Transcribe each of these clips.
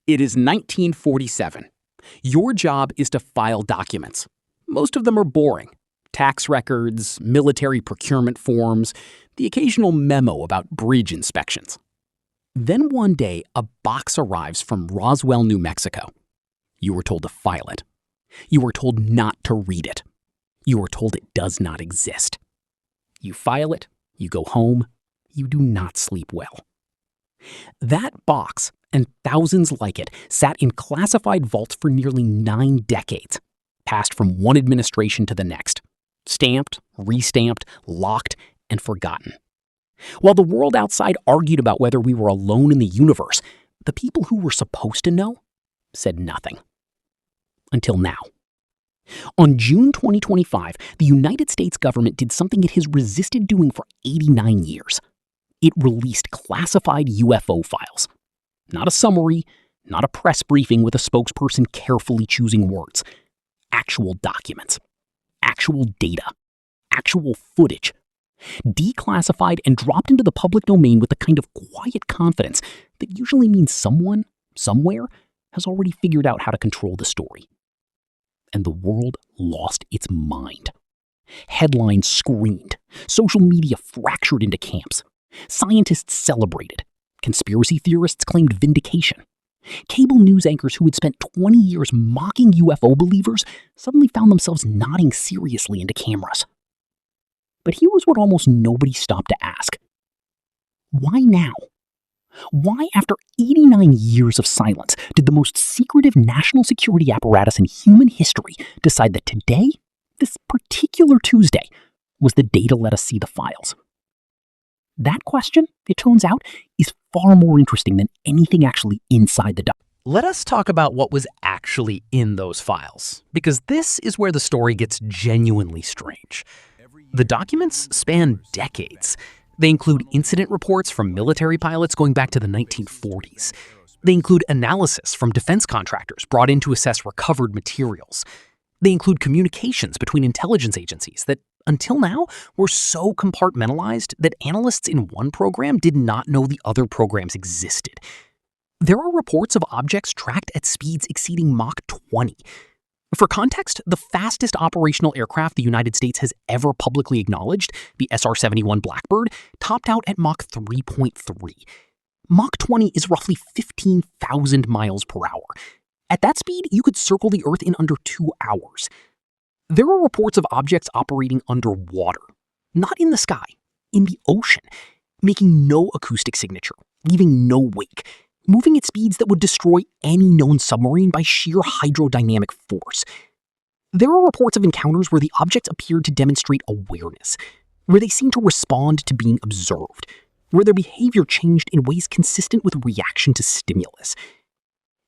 It is 1947. Your job is to file documents. Most of them are boring. Tax records, military procurement forms, the occasional memo about bridge inspections. Then one day, a box arrives from Roswell, New Mexico. You were told to file it. You were told not to read it. You were told it does not exist. You file it, you go home, you do not sleep well. That box, and thousands like it, sat in classified vaults for nearly 9 decades, passed from one administration to the next, stamped, restamped, locked, and forgotten. While the world outside argued about whether we were alone in the universe, the people who were supposed to know said nothing. Until now. On June 2025, the United States government did something it has resisted doing for 89 years. It released classified UFO files. Not a summary, not a press briefing with a spokesperson carefully choosing words. Actual documents. Actual data. Actual footage. Declassified and dropped into the public domain with the kind of quiet confidence that usually means someone, somewhere, has already figured out how to control the story. And the world lost its mind. Headlines screamed. Social media fractured into camps. Scientists celebrated. Conspiracy theorists claimed vindication. Cable news anchors who had spent 20 years mocking UFO believers suddenly found themselves nodding seriously into cameras. But here was what almost nobody stopped to ask. Why now? Why, after 89 years of silence, did the most secretive national security apparatus in human history decide that today, this particular Tuesday, was the day to let us see the files? That question, it turns out, is far more interesting than anything actually inside the document. Let us talk about what was actually in those files, because this is where the story gets genuinely strange. The documents span decades. They include incident reports from military pilots going back to the 1940s. They include analysis from defense contractors brought in to assess recovered materials. They include communications between intelligence agencies that, until now, were so compartmentalized that analysts in one program did not know the other programs existed. There are reports of objects tracked at speeds exceeding Mach 20. For context, the fastest operational aircraft the United States has ever publicly acknowledged, the SR-71 Blackbird, topped out at Mach 3.3. Mach 20 is roughly 15,000 miles per hour. At that speed, you could circle the Earth in under 2 hours. There are reports of objects operating underwater, not in the sky, in the ocean, making no acoustic signature, leaving no wake, moving at speeds that would destroy any known submarine by sheer hydrodynamic force. There are reports of encounters where the objects appeared to demonstrate awareness, where they seemed to respond to being observed, where their behavior changed in ways consistent with reaction to stimulus.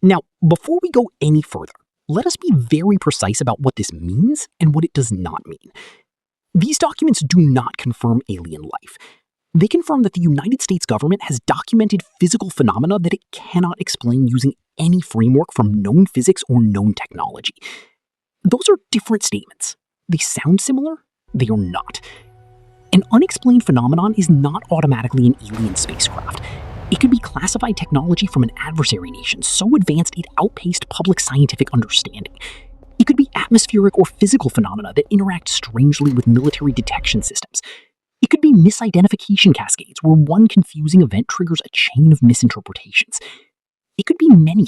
Now, before we go any further, let us be very precise about what this means and what it does not mean. These documents do not confirm alien life. They confirm that the United States government has documented physical phenomena that it cannot explain using any framework from known physics or known technology. Those are different statements. They sound similar, they are not. An unexplained phenomenon is not automatically an alien spacecraft. It could be classified technology from an adversary nation so advanced it outpaced public scientific understanding. It could be atmospheric or physical phenomena that interact strangely with military detection systems. It could be misidentification cascades where one confusing event triggers a chain of misinterpretations. It could be many